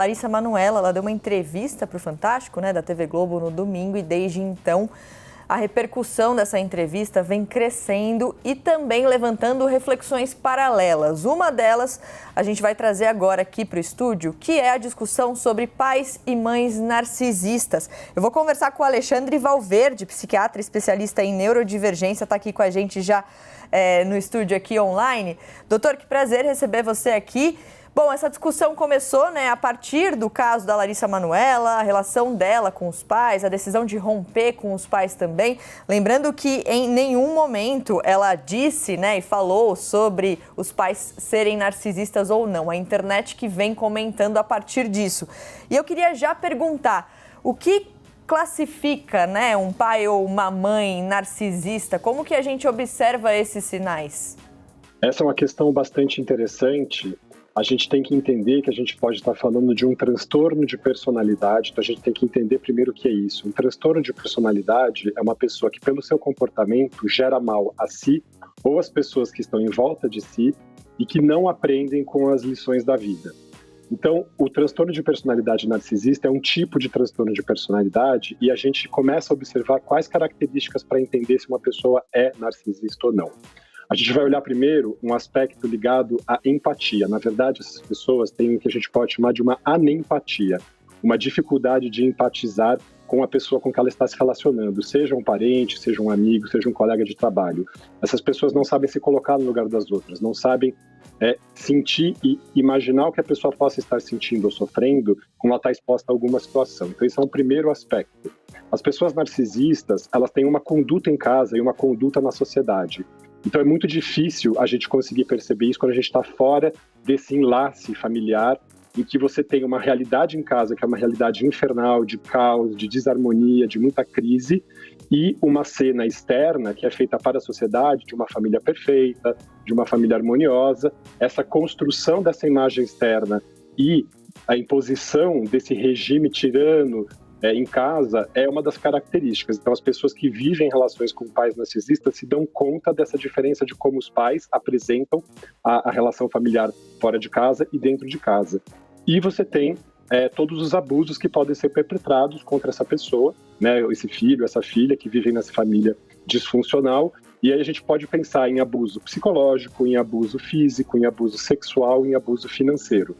Larissa Manoela, ela deu uma entrevista para o Fantástico, né, da TV Globo no domingo, e desde então a repercussão dessa entrevista vem crescendo e também levantando reflexões paralelas. Uma delas a gente vai trazer agora aqui para o estúdio, que é a discussão sobre pais e mães narcisistas. Eu vou conversar com o Alexandre Valverde, psiquiatra especialista em neurodivergência, está aqui com a gente já no estúdio aqui online. Doutor, que prazer receber você aqui. Bom, essa discussão começou, né, a partir do caso da Larissa Manoela, a relação dela com os pais, a decisão de romper com os pais também. Lembrando que em nenhum momento ela disse, né, e falou sobre os pais serem narcisistas ou não. A internet que vem comentando a partir disso. E eu queria já perguntar, o que classifica, né, um pai ou uma mãe narcisista? Como que a gente observa esses sinais? Essa é uma questão bastante interessante. A gente tem que entender que a gente pode estar falando de um transtorno de personalidade, então a gente tem que entender primeiro o que é isso. Um transtorno de personalidade é uma pessoa que, pelo seu comportamento, gera mal a si ou às pessoas que estão em volta de si e que não aprendem com as lições da vida. Então, o transtorno de personalidade narcisista é um tipo de transtorno de personalidade e a gente começa a observar quais características para entender se uma pessoa é narcisista ou não. A gente vai olhar primeiro um aspecto ligado à empatia. Na verdade, essas pessoas têm o que a gente pode chamar de uma anempatia, uma dificuldade de empatizar com a pessoa com que ela está se relacionando, seja um parente, seja um amigo, seja um colega de trabalho. Essas pessoas não sabem se colocar no lugar das outras, não sabem sentir e imaginar o que a pessoa possa estar sentindo ou sofrendo quando ela está exposta a alguma situação. Então, esse é um primeiro aspecto. As pessoas narcisistas, elas têm uma conduta em casa e uma conduta na sociedade. Então é muito difícil a gente conseguir perceber isso quando a gente está fora desse enlace familiar em que você tem uma realidade em casa que é uma realidade infernal, de caos, de desarmonia, de muita crise, e uma cena externa que é feita para a sociedade de uma família perfeita, de uma família harmoniosa. Essa construção dessa imagem externa e a imposição desse regime tirano em casa é uma das características. Então, as pessoas que vivem relações com pais narcisistas se dão conta dessa diferença de como os pais apresentam a relação familiar fora de casa e dentro de casa. E você tem todos os abusos que podem ser perpetrados contra essa pessoa, né, esse filho, essa filha que vivem nessa família disfuncional. E aí a gente pode pensar em abuso psicológico, em abuso físico, em abuso sexual, em abuso financeiro.